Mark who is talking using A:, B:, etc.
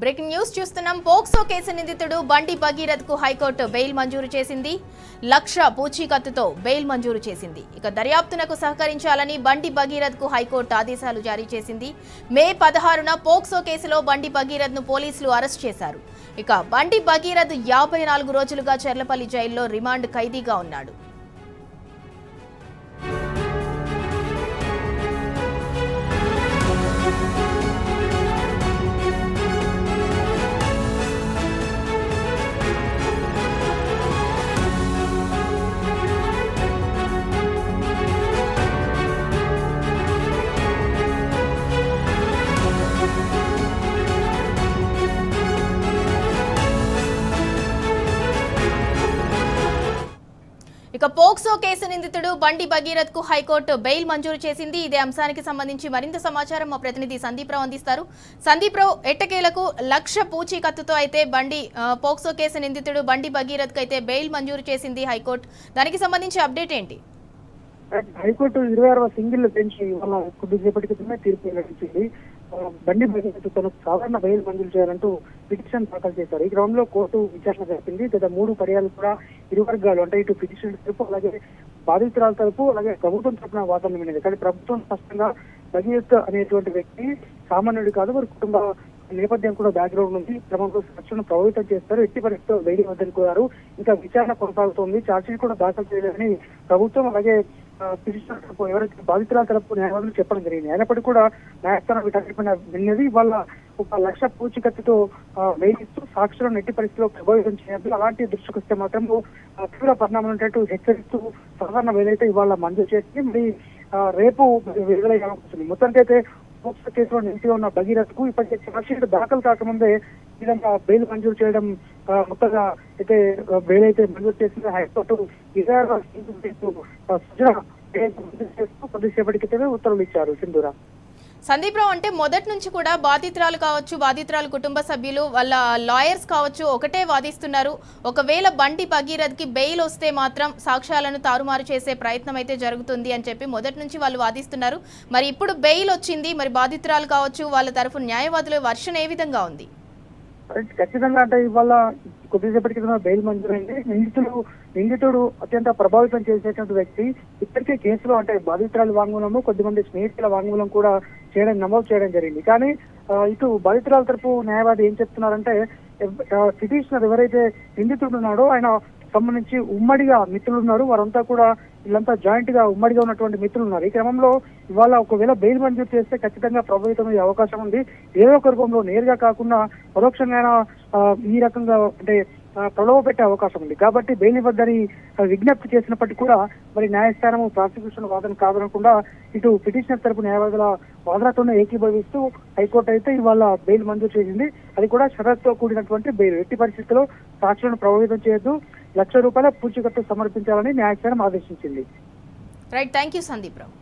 A: Breaking news చూస్తున్నాం. POCSO case నిందితుడు బండి భగీరథ్ కు హైకోర్టు బెయిల్ మంజూరు చేసింది. 1,00,000 పూచీకత్తుతో బెయిల్ మంజూరు చేసింది. ఇక దర్యాప్తునకు సహకరించాలని బండి భగీరథ్ కు హైకోర్టు ఆదేశాలు జారీ చేసింది. మే 16న పోక్సో కేసులో బండి భగీరథ్ ను పోలీసులు అరెస్ట్ చేశారు. ఇక బండి భగీరథ్ 54 రోజులుగా చెర్లపల్లి జైల్లో రిమాండ్ ఖైదీగా ఉన్నాడు. ఇక పోక్సో కేసు నిందితుడు బండి భగీరథ్ కు హైకోర్టు బెయిల్ మంజూరు చేసింది. ఇదే అంశానికి సంబంధించి మరింత సమాచారం మా ప్రతినిధి సందీప్ రావు అందిస్తారు. సందీప్ రావు, ఎట్టకేలకు 1,00,000 పూచీకత్తుతో అయితే పోక్సో కేసు నిందితుడు బండి భగీరథ్ కు అయితే బెయిల్ మంజూరు చేసింది హైకోర్టు. దానికి సంబంధించి అప్డేట్ ఏంటి?
B: హైకోర్టు 26వ సింగిల్ బెంచ్ ఇవాళ కొద్దిసేపటి క్రితమే తీర్పు వెల్లడించింది. బండి భగీరథ్ తనకు సాధారణ బెయిల్ మంజూరు చేయాలంటూ పిటిషన్ దాఖలు చేశారు. ఈ క్రమంలో కోర్టు విచారణ జరిపింది. గత 3 పర్యాలు కూడా ఇరు వర్గాలు అంటే ఇటు పిటిషన్ తరపు, అలాగే బాధితురాల తరపు, అలాగే ప్రభుత్వం తరపున వాదనలు వినేది. కానీ ప్రభుత్వం స్పష్టంగా భగీరథ్ అనేటువంటి వ్యక్తి సామాన్యుడు కాదు, వారి కుటుంబ నేపథ్యం కూడా బ్యాక్గ్రౌండ్ ఉంది, క్రమంలో సాక్షులను ప్రభావితం చేస్తారు, ఎట్టి పరిస్థితుల్లో బెయిల్ వద్దని కోరారు. ఇంకా విచారణ కొనసాగుతోంది, ఛార్జ్షీట్ కూడా దాఖలు చేయలేదని ప్రభుత్వం అలాగే పిటిషనర్ తరపు ఎవరైతే బాధితురాల తరపు న్యాయవాదులు చెప్పడం జరిగింది. అయినప్పటికీ కూడా న్యాయస్థానం వీటన్నిటిపైన విన్నది. వాళ్ళ 1,00,000 పూచీకత్తుతో వేయిస్తూ సాక్షులను ఎట్టి పరిస్థితిలో ప్రభావితం చేయద్దు, అలాంటి దృష్టికి వస్తే మాత్రం తీవ్ర పరిణామాలు ఉంటట్టు హెచ్చరిస్తూ సాధారణ వేలైతే ఇవాళ మంజూరు చేసింది. మరి రేపు విడుదలయ్యే అవకాశం ఉంది. మొత్తానికైతే పోక్సో కేసులో నిలిచిగా ఉన్న భగీరథ్ కు ఇప్పటికే ఛార్జ్షీట్ దాఖలు కాకముందే ఈ విధంగా బెయిల్ మంజూరు చేయడం, మొత్తంగా అయితే బెయిల్ అయితే మంజూరు చేసింది హైకోర్టు. 26వ చేస్తూ కొద్దిసేపటి క్రితమే ఉత్తర్వులు ఇచ్చారు. సింధూరా,
A: సందీప్ రావు, అంటే మొదటి నుంచి కూడా బాధితురాలు కావచ్చు, బాధితురాలు కుటుంబ సభ్యులు, వాళ్ళ లాయర్స్ కావచ్చు ఒకటే వాదిస్తున్నారు. ఒకవేళ బండి భగీరథ్ కి బెయిల్ వస్తే మాత్రం సాక్ష్యాలను తారుమారు చేసే ప్రయత్నం అయితే జరుగుతుంది అని చెప్పి మొదటి నుంచి వాళ్ళు వాదిస్తున్నారు. మరి ఇప్పుడు బెయిల్ వచ్చింది, మరి బాధితురాలు కావచ్చు వాళ్ళ తరఫు న్యాయవాదుల వర్షన్ ఏ విధంగా ఉంది?
B: ఖచ్చితంగా అంటే ఇవాళ కొద్దిసేపటి క్రితం బెయిల్ మంజూరైంది. నిందితుడు అత్యంత ప్రభావితం చేసేటువంటి వ్యక్తి. ఇప్పటికే కేసులో అంటే బాధితురాలి వాంగ్మూలము, కొద్దిమంది స్నేహితుల వాంగ్మూలం కూడా నమోదు చేయడం జరిగింది. కానీ ఇటు బాధితురాల తరపు న్యాయవాది ఏం చెప్తున్నారంటే, పిటిషనర్ ఎవరైతే నిందితుడు ఉన్నాడో ఆయన సంబంధించి ఉమ్మడిగా మిత్రులు ఉన్నారు, వారంతా కూడా వీళ్ళంతా జాయింట్ గా ఉమ్మడిగా ఉన్నటువంటి మిత్రులు ఉన్నారు. ఈ క్రమంలో ఇవాళ ఒకవేళ బెయిల్ మంజూరు చేస్తే ఖచ్చితంగా ప్రభావితం అయ్యే అవకాశం ఉంది. ఏదో ఒక రూపంలో నేరుగా కాకుండా పరోక్షంగా ఈ రకంగా అంటే ప్రలోభ పెట్టే అవకాశం ఉంది. కాబట్టి బెయిల్ ఇవ్వద్దని విజ్ఞప్తి చేసినప్పటికీ కూడా మరి న్యాయస్థానం ప్రాసిక్యూషన్ వాదన కాదనకుండా ఇటు పిటిషనర్ తరపు న్యాయవాదుల వాదనతోనే ఏకీభవిస్తూ హైకోర్టు అయితే ఇవాళ బెయిల్ మంజూరు చేసింది. అది కూడా షరతుతో కూడినటువంటి బెయిల్. ఎట్టి పరిస్థితుల్లో సాక్షులను ప్రభావితం చేయొద్దు, ₹1,00,000 పూచీకత్తు సమర్పించాలని న్యాయస్థానం ఆదేశించింది.
A: Right, thank you Sandeep Rao.